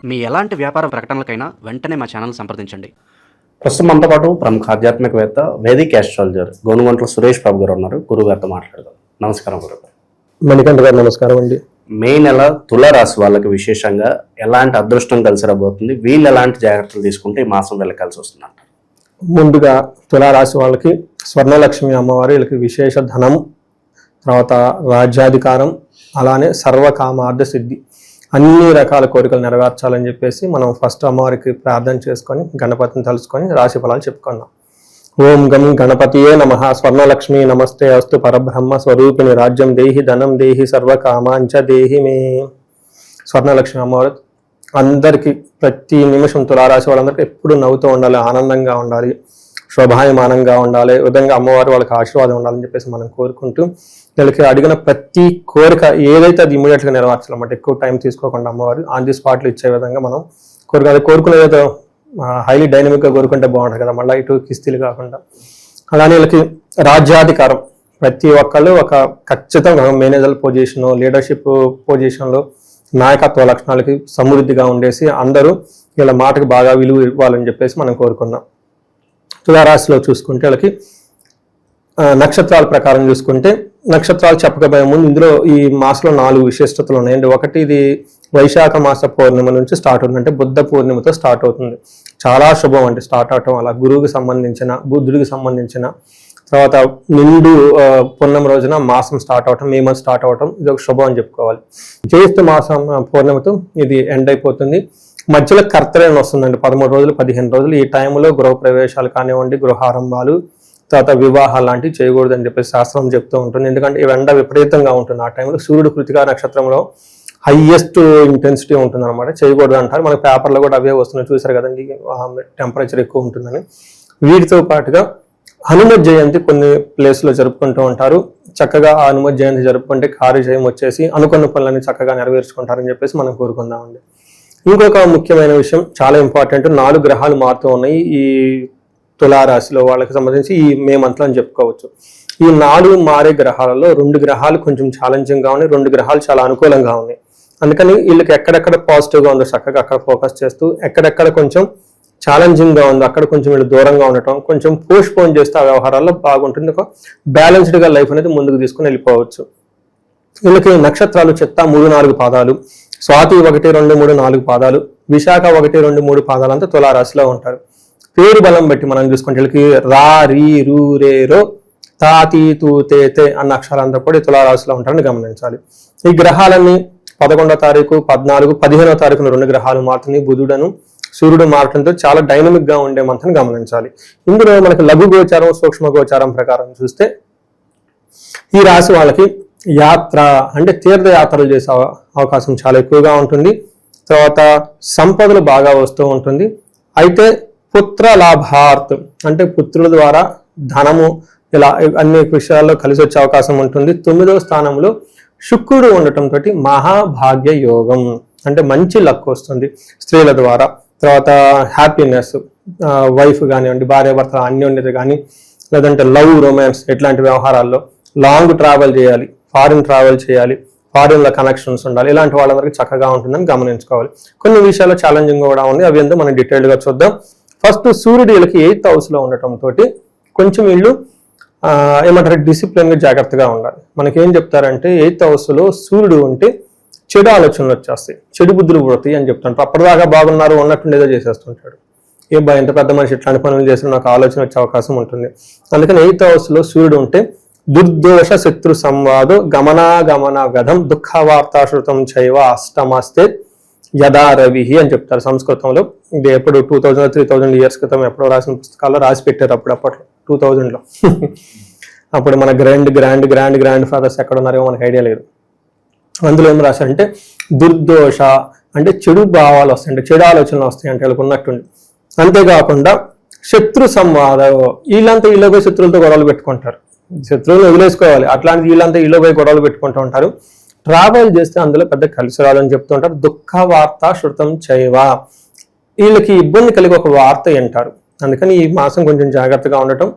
మీ ఎలాంటి వ్యాపార ప్రకటనలకైనా వెంటనే మా ఛానల్ సంప్రదించండి. ప్రస్తుతం మనతో పాటు ప్రముఖ ఆధ్యాత్మికవేత్త వేదిక్ ఆస్ట్రాలజర్ గోనుగంట్ల సురేష్ బాబు గారు ఉన్నారు. గురుగారితో మాట్లాడదాం. నమస్కారం గురుగారు. మణికంఠ గారు నమస్కారం అండి. మే నెల తులారాశి వాళ్ళకి విశేషంగా ఎలాంటి అదృష్టం కలిసి రాబోతుంది, వీళ్ళు ఎలాంటి జాగ్రత్తలు తీసుకుంటే ఈ మాసం వెళ్ళకాల్సి వస్తుందంట? ముందుగా తులారాశి వాళ్ళకి స్వర్ణలక్ష్మి అమ్మవారు వీళ్ళకి విశేష ధనం, తర్వాత రాజ్యాధికారం, అలానే సర్వకామార్థ సిద్ధి, అన్ని రకాల కోరికలు నెరవేర్చాలని చెప్పేసి మనం ఫస్ట్ అమ్మవారికి ప్రార్థన చేసుకొని గణపతిని తలుసుకొని రాశి ఫలాలు చెప్పుకున్నాం. ఓం గం గణపతియే నమః. స్వర్ణలక్ష్మి నమస్తే అస్తు పరబ్రహ్మ స్వరూపిణి రాజ్యం దేహి ధనం దేహి సర్వకామాంచ దేహి మే. స్వర్ణలక్ష్మి అమ్మవారు అందరికీ ప్రతి నిమిషం తులారాశి వాళ్ళందరికీ ఎప్పుడు నవ్వుతూ ఉండాలి, ఆనందంగా ఉండాలి, శోభాయమానంగా ఉండాలి, విధంగా అమ్మవారు వాళ్ళకి ఆశీర్వాదం ఉండాలని చెప్పేసి మనం కోరుకుంటూ వీళ్ళకి అడిగిన ప్రతి కోరిక ఏదైతే అది ఇమీడియట్గా నెరవేర్చాలన్నమాట. ఎక్కువ టైం తీసుకోకుండా అమ్మవారు ఆన్ ది స్పాట్లో ఇచ్చే విధంగా మనం కోరుకునేదో హైలీ డైనమిక్గా కోరుకుంటే బాగుంటుంది కదా, మళ్ళీ ఇటు కిస్తీలు కాకుండా. అలానే వీళ్ళకి రాజ్యాధికారం, ప్రతి ఒక్కళ్ళు ఒక ఖచ్చితంగా మేనేజర్ పొజిషన్, లీడర్షిప్ పొజిషన్లో నాయకత్వ లక్షణాలకి సమృద్ధిగా ఉండేసి అందరూ వీళ్ళ మాటకి బాగా విలువ ఇవ్వాలని చెప్పేసి మనం కోరుకున్నాం. తులారాశిలో చూసుకుంటే వీళ్ళకి నక్షత్రాల ప్రకారం చూసుకుంటే నక్షత్రాలు చెప్పకపోయే ముందు ఇందులో ఈ మాసంలో 4 విశిష్టతలు ఉన్నాయండి. ఒకటి, ఇది వైశాఖ మాస పౌర్ణిమ నుంచి స్టార్ట్ అవుతుంది, అంటే బుద్ధ పూర్ణిమతో స్టార్ట్ అవుతుంది. చాలా శుభం అంటే స్టార్ట్ అవటం, అలా గురువుకి సంబంధించిన, బుద్ధుడికి సంబంధించిన, తర్వాత నిండు పూర్ణిమ రోజున మాసం స్టార్ట్ అవటం, మే మంత్ స్టార్ట్ అవటం, ఇది ఒక శుభం అని చెప్పుకోవాలి. జ్యేష్ఠ మాసం పూర్ణిమతో ఇది ఎండ్ అయిపోతుంది. మధ్యలో కర్తరైన వస్తుందండి, 13 రోజులు 15 రోజులు. ఈ టైంలో గృహ ప్రవేశాలు కానివ్వండి, గృహారంభాలు, తర్వాత వివాహాలు లాంటివి చేయకూడదని చెప్పేసి శాస్త్రం చెప్తూ ఉంటుంది. ఎందుకంటే ఈ ఎండ విపరీతంగా ఉంటుంది ఆ టైంలో. సూర్యుడు కృతికా నక్షత్రంలో హైయెస్ట్ ఇంటెన్సిటీ ఉంటుంది అనమాట, చేయకూడదు అంటారు. మనకి పేపర్లో కూడా అవే వస్తున్నాయి, చూసారు కదండి, టెంపరేచర్ ఎక్కువ ఉంటుందని. వీటితో పాటుగా హనుమత్ జయంతి కొన్ని ప్లేస్లో జరుపుకుంటూ ఉంటారు. చక్కగా ఆ హనుమత్ జయంతి జరుపుకుంటే కార్యజయం వచ్చేసి అనుకున్న పనులన్నీ చక్కగా నెరవేర్చుకుంటారని చెప్పేసి మనం కోరుకుందామండి. ఇంకొక ముఖ్యమైన విషయం, చాలా ఇంపార్టెంట్, 4 గ్రహాలు మారుతూ ఉన్నాయి ఈ తులారాశిలో వాళ్ళకి సంబంధించి ఈ మే మంత్లో అని చెప్పుకోవచ్చు. ఈ 4 మారే గ్రహాలలో 2 గ్రహాలు కొంచెం ఛాలెంజింగ్గా ఉన్నాయి, 2 గ్రహాలు చాలా అనుకూలంగా ఉన్నాయి. అందుకని వీళ్ళకి ఎక్కడెక్కడ పాజిటివ్గా ఉందో చక్కగా అక్కడ ఫోకస్ చేస్తూ, ఎక్కడెక్కడ కొంచెం ఛాలెంజింగ్గా ఉందో అక్కడ కొంచెం వీళ్ళు దూరంగా ఉండటం, కొంచెం పోస్ట్పోన్ చేస్తే ఆ వ్యవహారాల్లో బాగుంటుంది. ఒక బ్యాలెన్స్డ్గా లైఫ్ అనేది ముందుకు తీసుకుని వెళ్ళిపోవచ్చు. వీళ్ళకి నక్షత్రాలు చిత్త 3-4 పాదాలు, స్వాతి 1, 2, 3, 4 పాదాలు, విశాఖ 1, 2, 3 పాదాలు అంతా తులారాశిలో ఉంటారు. పేరు బలం బట్టి మనం చూసుకుంటే వీళ్ళకి రా, రీ, రూ, రే, రో, తా, తీ, తూ, తే, తే అన్న అక్షరాలంతా కూడా తులారాశిలో ఉంటారని గమనించాలి. ఈ గ్రహాలన్నీ 11వ తారీఖు, 14, 15వ తారీఖున 2 గ్రహాలు మారుతున్నాయి. బుధుడను సూర్యుడు మారటంతో చాలా డైనమిక్ గా ఉండే మంత్ని గమనించాలి. ఇందులో మనకి లఘు గోచారం, సూక్ష్మ గోచారం ప్రకారం చూస్తే ఈ రాశి వాళ్ళకి యాత్ర అంటే తీర్థయాత్రలు చేసే అవకాశం చాలా ఎక్కువగా ఉంటుంది. తర్వాత సంపదలు బాగా వస్తూ ఉంటుంది. అయితే పుత్ర లాభార్త్ అంటే పుత్రుల ద్వారా ధనము, ఇలా అన్ని విషయాల్లో కలిసి వచ్చే అవకాశం ఉంటుంది. 9వ స్థానంలో శుక్రుడు ఉండటంతో మహాభాగ్య యోగం అంటే మంచి లక్ వస్తుంది స్త్రీల ద్వారా. తర్వాత హ్యాపీనెస్, వైఫ్ కానివ్వండి, భార్యాభర్తల అన్యోన్యత కానీ, లేదంటే లవ్, రొమాన్స్ ఇట్లాంటి వ్యవహారాల్లో లాంగ్ ట్రావెల్ చేయాలి, ఫారిన్ ట్రావెల్ చేయాలి, ఫారిన్లో కనెక్షన్స్ ఉండాలి, ఇలాంటి వాళ్ళందరికీ చక్కగా ఉంటుందని గమనించుకోవాలి. కొన్ని విషయాల్లో ఛాలెంజింగ్ కూడా ఉంది, అవి ఎందుకు మనం డీటెయిల్గా చూద్దాం. ఫస్ట్, సూర్యుడు వీళ్ళకి 8th హౌస్లో ఉండటంతో కొంచెం వీళ్ళు ఏమంటారు డిసిప్లిన్గా జాగ్రత్తగా ఉండాలి. మనకేం చెప్తారంటే 8th హౌస్లో సూర్యుడు ఉంటే చెడు ఆలోచనలు వచ్చేస్తాయి, చెడు బుద్ధులు పుడతాయి అని చెప్తుంటారు. అప్పటిదాకా బాగున్నారు, ఉన్నట్టుండేదో చేసేస్తుంటాడు. ఏ బా ఎంత పెద్ద మనిషి ఇట్లాంటి పనులు చేసిన నాకు ఆలోచన వచ్చే అవకాశం ఉంటుంది. అందుకని 8th హౌస్లో సూర్యుడు ఉంటే దుర్దోష శత్రు సంవాదో గమనాగమన గధం దుఃఖవార్తాశ్రుతం చైవ అష్టమస్తే యదా రవి అని చెప్తారు సంస్కృతంలో. ఇది ఎప్పుడు 2000-3000 ఇయర్స్ క్రితం ఎప్పుడో రాసిన పుస్తకాల్లో రాసి పెట్టారు అప్పట్లో 2000లో. అప్పుడు మన గ్రాండ్ ఫాదర్స్ ఎక్కడ ఉన్నారో మనకు ఐడియా లేదు. అందులో ఏం రాశారంటే దుర్దోష అంటే చెడు భావాలు వస్తాయి, అంటే చెడు ఆలోచనలు వస్తాయి అంటే వాళ్ళకు ఉన్నట్టుండి. అంతేకాకుండా శత్రు సంవాదం, వీళ్ళంతా వీళ్ళపై శత్రువులతో గొడవలు పెట్టుకుంటారు, శత్రువులు వదిలేసుకోవాలి, అట్లాంటి వీళ్ళంతా వీళ్ళపై గొడవలు పెట్టుకుంటూ ఉంటారు. ట్రావెల్ చేస్తే అందులో పెద్ద కలిసి రాదని చెప్తూ ఉంటారు. దుఃఖ వార్త శృతం చైవ, వీళ్ళకి ఇబ్బంది కలిగి ఒక వార్త వింటారు. అందుకని ఈ మాసం కొంచెం జాగ్రత్తగా ఉండటం,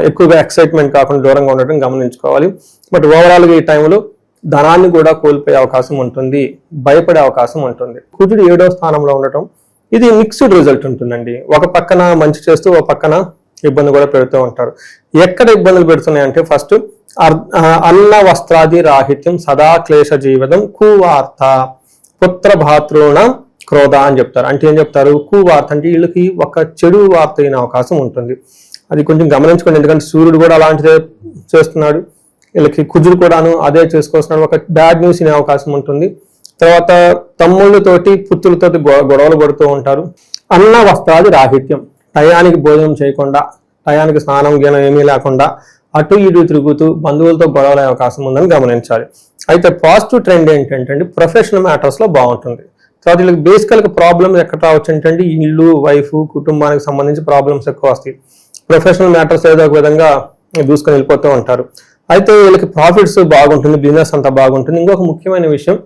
ఎక్కువగా ఎక్సైట్మెంట్ కాకుండా దూరంగా ఉండటం గమనించుకోవాలి. బట్ ఓవరాల్గా ఈ టైంలో ధనాన్ని కూడా కోల్పోయే అవకాశం ఉంటుంది, భయపడే అవకాశం ఉంటుంది. కుజుడు 7వ స్థానంలో ఉండటం ఇది మిక్స్డ్ రిజల్ట్ ఉంటుందండి. ఒక పక్కన మంచి చేస్తూ ఒక పక్కన ఇబ్బంది కూడా పెడుతూ ఉంటారు. ఎక్కడ ఇబ్బందులు పెడుతున్నాయంటే ఫస్ట్ అన్న వస్త్రాది రాహిత్యం సదా క్లేశ జీవితం కువార్త పుత్ర భాతృణ క్రోధ అని చెప్తారు. అంటే ఏం చెప్తారు? కువార్త అంటే వీళ్ళకి ఒక చెడు వార్త అయిన అవకాశం ఉంటుంది. అది కొంచెం గమనించుకోండి, ఎందుకంటే సూర్యుడు కూడా అలాంటిదే చేస్తున్నాడు, వీళ్ళకి కుజుడు కూడాను అదే చేసుకొస్తున్నాడు. ఒక బ్యాడ్ న్యూస్ అనే అవకాశం ఉంటుంది. తర్వాత తమ్ముళ్ళతోటి పుత్రులతోటి గొడవలు పడుతూ ఉంటారు. అన్న వస్త్రాది రాహిత్యం, టయానికి భోజనం చేయకుండా, టయానికి స్నానం జ్ఞానం ఏమీ లేకుండా అటు ఇటు తిరుగుతూ బంధువులతో గొడవలే అవకాశం ఉందని గమనించాలి. అయితే పాజిటివ్ ట్రెండ్ ఏంటంటే ప్రొఫెషనల్ మ్యాటర్స్లో బాగుంటుంది. తర్వాత వీళ్ళకి బేసికల్గా ప్రాబ్లమ్స్ ఎక్కడ రావచ్చు అంటే ఇల్లు, వైఫ్, కుటుంబానికి సంబంధించి ప్రాబ్లమ్స్ ఎక్కువ వస్తాయి. ప్రొఫెషనల్ మ్యాటర్స్ ఏదో ఒక విధంగా దూసుకొని వెళ్ళిపోతూ ఉంటారు. అయితే వీళ్ళకి ప్రాఫిట్స్ బాగుంటుంది, బిజినెస్ అంతా బాగుంటుంది. ఇంకొక ముఖ్యమైన విషయం,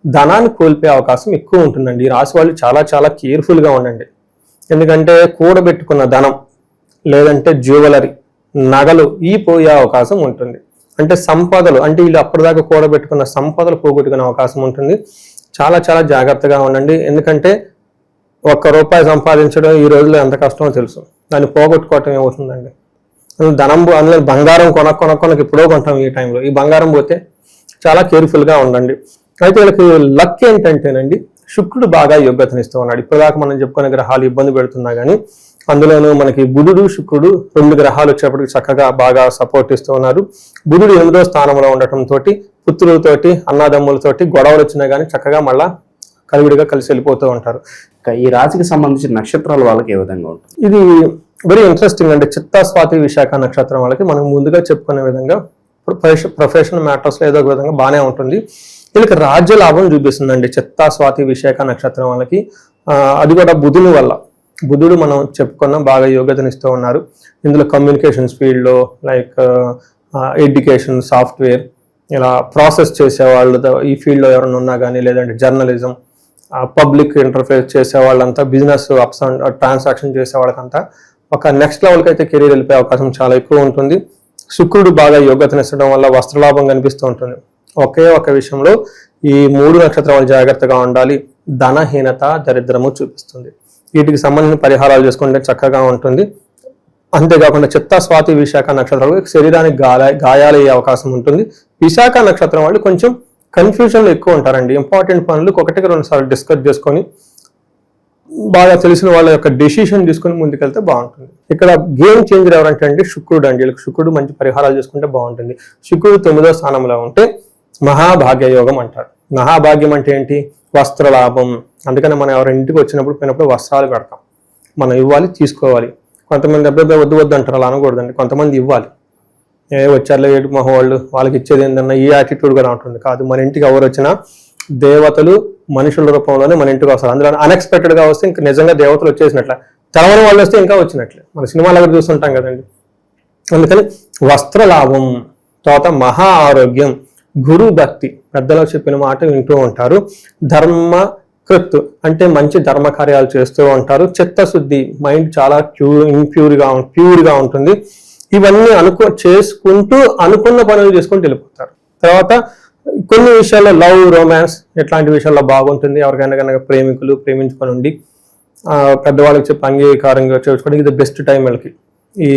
ధనాన్ని కోల్పోయే అవకాశం ఎక్కువ ఉంటుందండి. ఈ రాశి వాళ్ళు చాలా చాలా కేర్ఫుల్గా ఉండండి. ఎందుకంటే కూడబెట్టుకున్న ధనం లేదంటే జ్యువెలరీ, నగలు పోయే అవకాశం ఉంటుంది. అంటే సంపదలు, అంటే వీళ్ళు అప్పటిదాకా కూడబెట్టుకున్న సంపదలు పోగొట్టుకునే అవకాశం ఉంటుంది. చాలా చాలా జాగ్రత్తగా ఉండండి. ఎందుకంటే ₹1 సంపాదించడం ఈ రోజుల్లో ఎంత కష్టమో తెలుసు, దాన్ని పోగొట్టుకోవటం ఏమవుతుందండి. ధనం అందులో బంగారం కొనక్కొనకి ఎప్పుడో కొంటాం ఈ టైంలో, ఈ బంగారం పోతే చాలా కేర్ఫుల్గా ఉండండి. అయితే వీళ్ళకి లక్ ఏంటంటేనండి శుక్రుడు బాగా యోగ్యతనిస్తూ ఉన్నాడు. ఇప్పటిదాకా మనం చెప్పుకునే గ్రహాలు ఇబ్బంది పెడుతున్నా కానీ అందులోనూ మనకి బుధుడు, శుక్రుడు 2 గ్రహాలు వచ్చేప్పటికి చక్కగా బాగా సపోర్ట్ ఇస్తూ ఉన్నారు. బుధుడు 8వ స్థానంలో ఉండటంతో పుత్రులతోటి అన్నదమ్ములతోటి గొడవలు వచ్చినా కానీ చక్కగా మళ్ళా కలివిడిగా కలిసి వెళ్ళిపోతూ ఉంటారు. ఈ రాశికి సంబంధించిన నక్షత్రాల వాళ్ళకి ఏ విధంగా ఉంటుంది? ఇది వెరీ ఇంట్రెస్టింగ్ అండి. చిత్తా, స్వాతి, విశాఖ నక్షత్రం వాళ్ళకి మనం ముందుగా చెప్పుకునే విధంగా ప్రొఫెషనల్ మ్యాటర్స్లో ఏదో ఒక విధంగా బాగానే ఉంటుంది. వీళ్ళకి రాజ్య లాభం చూపిస్తుందండి చిత్తా, స్వాతి, విశాఖ నక్షత్రం వాళ్ళకి. అది కూడా బుధుని వల్ల. బుధుడు మనం చెప్పుకున్నాం బాగా యోగ్యతనిస్తూ ఉన్నారు. ఇందులో కమ్యూనికేషన్స్ ఫీల్డ్లో లైక్ ఎడ్యుకేషన్, సాఫ్ట్వేర్, ఇలా ప్రాసెస్ చేసేవాళ్ళు ఈ ఫీల్డ్లో ఎవరైనా ఉన్నా కానీ, లేదంటే జర్నలిజం, పబ్లిక్ ఇంటర్ఫేస్ చేసే వాళ్ళంతా, బిజినెస్ అప్స్ అండ్ ట్రాన్సాక్షన్ చేసే వాళ్ళకంతా ఒక నెక్స్ట్ లెవెల్కి అయితే కెరీర్ వెళ్ళిపోయే అవకాశం చాలా ఎక్కువ ఉంటుంది. శుక్రుడు బాగా యోగ్యతనిస్తడం వల్ల వస్త్రలాభం కనిపిస్తూ ఉంటుంది. ఒకే ఒక విషయంలో ఈ 3 నక్షత్రాలు జాగ్రత్తగా ఉండాలి. ధనహీనత, దరిద్రము చూపిస్తుంది. వీటికి సంబంధించిన పరిహారాలు చేసుకుంటే చక్కగా ఉంటుంది. అంతేకాకుండా చిత్తా, స్వాతి, విశాఖ నక్షత్రాలు శరీరానికి గాయాలు అయ్యే అవకాశం ఉంటుంది. విశాఖ నక్షత్రం వాళ్ళు కొంచెం కన్ఫ్యూజన్లో ఎక్కువ ఉంటారండి. ఇంపార్టెంట్ పనులు 1-2 సార్లు డిస్కస్ చేసుకొని బాగా తెలిసిన వాళ్ళ యొక్క డెసిషన్ తీసుకొని ముందుకెళ్తే బాగుంటుంది. ఇక్కడ గేమ్ చేంజర్ ఎవరంటే అండి శుక్రుడు అండి. వీళ్ళకి శుక్రుడు మంచి పరిహారాలు చేసుకుంటే బాగుంటుంది. శుక్రుడు 9వ స్థానంలో ఉంటే మహాభాగ్య యోగం అంటారు. మహాభాగ్యం అంటే ఏంటి? వస్త్రలాభం. అందుకని మనం ఎవరి ఇంటికి వచ్చినప్పుడు పోయినప్పుడు వస్త్రాలు పెడతాం. మనం ఇవ్వాలి, తీసుకోవాలి. కొంతమంది అబ్బాయి వద్దు అంటారు, అలా అనకూడదండి. కొంతమంది ఇవ్వాలి. వచ్చారులే ఏడు మొహం వాళ్ళు, వాళ్ళకి ఇచ్చేది ఏంటన్నా ఈ యాటిట్యూడ్ కూడా ఉంటుంది. కాదు, మన ఇంటికి ఎవరు వచ్చినా దేవతలు మనుషుల రూపంలోనే మన ఇంటికి వస్తారు. అందులో అన్ఎక్స్పెక్టెడ్గా వస్తే ఇంకా నిజంగా దేవతలు వచ్చేసినట్లే, తెలవని వాళ్ళు వస్తే ఇంకా వచ్చినట్లే. మన సినిమాలో కూడా చూస్తుంటాం కదండి. అందుకని వస్త్రలాభం, తర్వాత మహా ఆరోగ్యం, గురు భక్తి, పెద్దలు చెప్పిన మాట వింటూ ఉంటారు. ధర్మకృత్ అంటే మంచి ధర్మ కార్యాలు చేస్తూ ఉంటారు. చిత్తశుద్ధి, మైండ్ చాలా ప్యూర్గా ఉంటుంది. ఇవన్నీ చేసుకుంటూ అనుకున్న పనులు చేసుకుంటూ వెళ్ళిపోతారు. తర్వాత కొన్ని విషయాల్లో లవ్, రొమాన్స్ ఇట్లాంటి విషయాల్లో బాగుంటుంది. ఎవరికైనా కనుక ప్రేమికులు ప్రేమించుకొని ఉండి పెద్దవాళ్ళకి చెప్పి అంగీకారంగా చేసుకోవడానికి ఇది బెస్ట్ టైం. వీళ్ళకి ఈ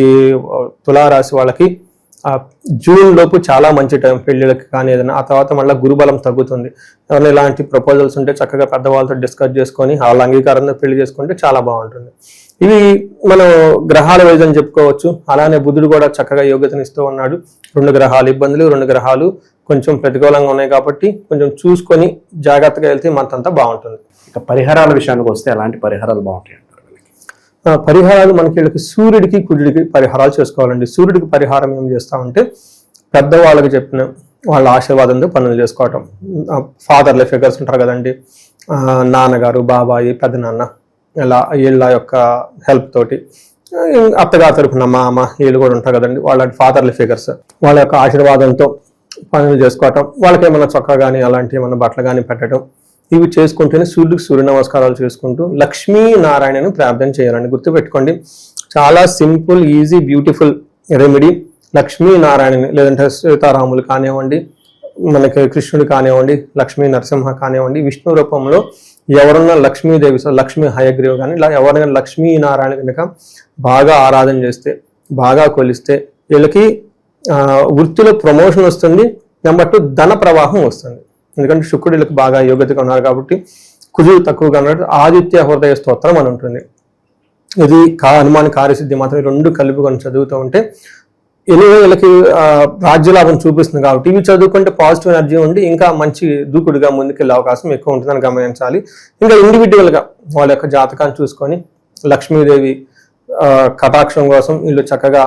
తులారాశి వాళ్ళకి జూన్ లోపు చాలా మంచి టైం పెళ్లిళ్ళకి కానీ ఏదైనా. ఆ తర్వాత మళ్ళీ గురుబలం తగ్గుతుంది. ఎవరైనా ఇలాంటి ప్రపోజల్స్ ఉంటే చక్కగా పెద్దవాళ్ళతో డిస్కస్ చేసుకొని వాళ్ళ అంగీకారంతో పెళ్లి చేసుకుంటే చాలా బాగుంటుంది. ఇవి మనం గ్రహాల వైజ్ అని చెప్పుకోవచ్చు. అలానే బుధుడు కూడా చక్కగా యోగ్యతనిస్తూ ఉన్నాడు. 2 గ్రహాలు ఇబ్బందులు, 2 గ్రహాలు కొంచెం ప్రతికూలంగా ఉన్నాయి కాబట్టి కొంచెం చూసుకొని జాగ్రత్తగా వెళ్తే మనకంతా బాగుంటుంది. ఇక పరిహారాల విషయానికి వస్తే ఎలాంటి పరిహారాలు బాగుంటాయి? పరిహారాలు మనకి వీళ్ళకి సూర్యుడికి, కుజుడికి పరిహారాలు చేసుకోవాలండి. సూర్యుడికి పరిహారం ఏం చేస్తామంటే పెద్దవాళ్ళకి చెప్పిన వాళ్ళ ఆశీర్వాదంతో పనులు చేసుకోవటం. ఫాదర్లీ ఫిగర్స్ ఉంటారు కదండి, నాన్నగారు, బాబాయి, పెద్దనాన్న, ఇలా వీళ్ళ యొక్క హెల్ప్ తోటి, అత్తగారి తరపున మామ వీళ్ళు కూడా ఉంటారు కదండి, వాళ్ళ ఫాదర్లీ ఫిగర్స్, వాళ్ళ యొక్క ఆశీర్వాదంతో పనులు చేసుకోవటం. వాళ్ళకి ఏమైనా చొక్కా కానీ అలాంటి ఏమైనా బట్టలు కానీ పెట్టడం, ఇవి చేసుకుంటేనే సూర్యుడికి సూర్య నమస్కారాలు చేసుకుంటూ లక్ష్మీనారాయణను ప్రార్థన చేయాలండి. గుర్తుపెట్టుకోండి, చాలా సింపుల్, ఈజీ, బ్యూటిఫుల్ రెమెడీ. లక్ష్మీనారాయణని లేదంటే సీతారాములు కానివ్వండి, మనకి కృష్ణుడు కానివ్వండి, లక్ష్మీ నరసింహ కానివ్వండి, విష్ణు రూపంలో ఎవరన్నా లక్ష్మీదేవి, లక్ష్మీ హయగ్రీవ్ కానీ ఇలా ఎవరైనా లక్ష్మీనారాయణ కనుక బాగా ఆరాధన చేస్తే, బాగా కొలిస్తే వీళ్ళకి వృత్తిలో ప్రమోషన్ వస్తుంది. నెంబర్ 2 ధన ప్రవాహం వస్తుంది. ఎందుకంటే శుక్రుడు వీళ్ళకి బాగా యోగ్యతగా ఉన్నారు కాబట్టి, కుజుడు తక్కువగా ఉన్నారు. ఆదిత్య హృదయ స్తోత్రం అని ఉంటుంది. ఇది హనుమాన్ కార్యసిద్ధి మాత్రం 2 కలుపుకొని చదువుతూ ఉంటే వీళ్ళకి రాజ్యలాభం చూపిస్తుంది. కాబట్టి ఇవి చదువుకుంటే పాజిటివ్ ఎనర్జీ ఉండి ఇంకా మంచి దూకుడుగా ముందుకెళ్ళే అవకాశం ఎక్కువ ఉంటుందని గమనించాలి. ఇంకా ఇండివిజువల్గా వాళ్ళ యొక్క జాతకాన్ని చూసుకొని లక్ష్మీదేవి కటాక్షం కోసం వీళ్ళు చక్కగా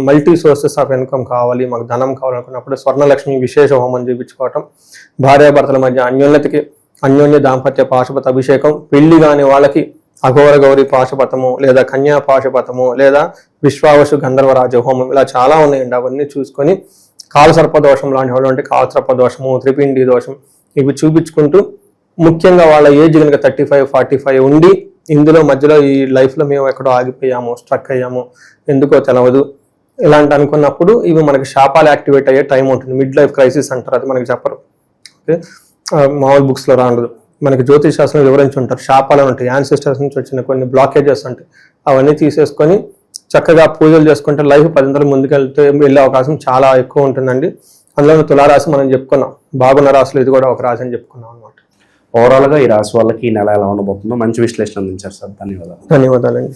మల్టీ సోర్సెస్ ఆఫ్ ఇన్కమ్ కావాలి, మాకు ధనం కావాలనుకున్నప్పుడు స్వర్ణలక్ష్మి విశేష హోమం చేయించుకోవటం, భార్యాభర్తల మధ్య అన్యోన్య దాంపత్య పాశుపత అభిషేకం, పెళ్లి కాని వాళ్ళకి అఘోర గౌరి పాశుపతము లేదా కన్యా పాశుపతము లేదా విశ్వావసు గంధర్వరాజ హోమం ఇలా చాలా ఉన్నాయండి. అవన్నీ చూసుకొని కాలసర్ప దోషం లాంటి వాళ్ళు అంటే కాలసర్ప దోషము, త్రిపిండి దోషం ఇవి చూపించుకుంటూ, ముఖ్యంగా వాళ్ళ ఏజ్ కనుక 35-45 ఉండి ఇందులో మధ్యలో ఈ లైఫ్లో మేము ఎక్కడో ఆగిపోయాము, స్ట్రక్ అయ్యాము, ఎందుకో తెలవదు ఇలాంటి అనుకున్నప్పుడు ఇవి మనకి శాపాలు యాక్టివేట్ అయ్యే టైం ఉంటుంది. మిడ్ లైఫ్ క్రైసిస్ అంటారు, అది మనకి చెప్పరు. ఓకే, మామూలు బుక్స్లో రాండదు. మనకి జ్యోతిష్ శాస్త్రం వివరించి ఉంటారు. శాపాలు ఉంటాయి, యాన్సిస్టర్స్ నుంచి వచ్చిన కొన్ని బ్లాకేజెస్ ఉంటాయి, అవన్నీ తీసేసుకొని చక్కగా పూజలు చేసుకుంటే లైఫ్ 10 వెళ్ళే అవకాశం చాలా ఎక్కువ ఉంటుందండి. అందులో తులారాశి మనం చెప్పుకున్నాం, బాగున్న రాశులు ఇది కూడా ఒక రాశి అని చెప్పుకున్నాం అనమాట. ఓవరాల్గా ఈ రాశి వాళ్ళకి ఈ నెల ఎలా ఉండబోతుందో మంచి విశ్లేషణ అందించారు సార్. ధన్యవాదాలు. ధన్యవాదాలండి.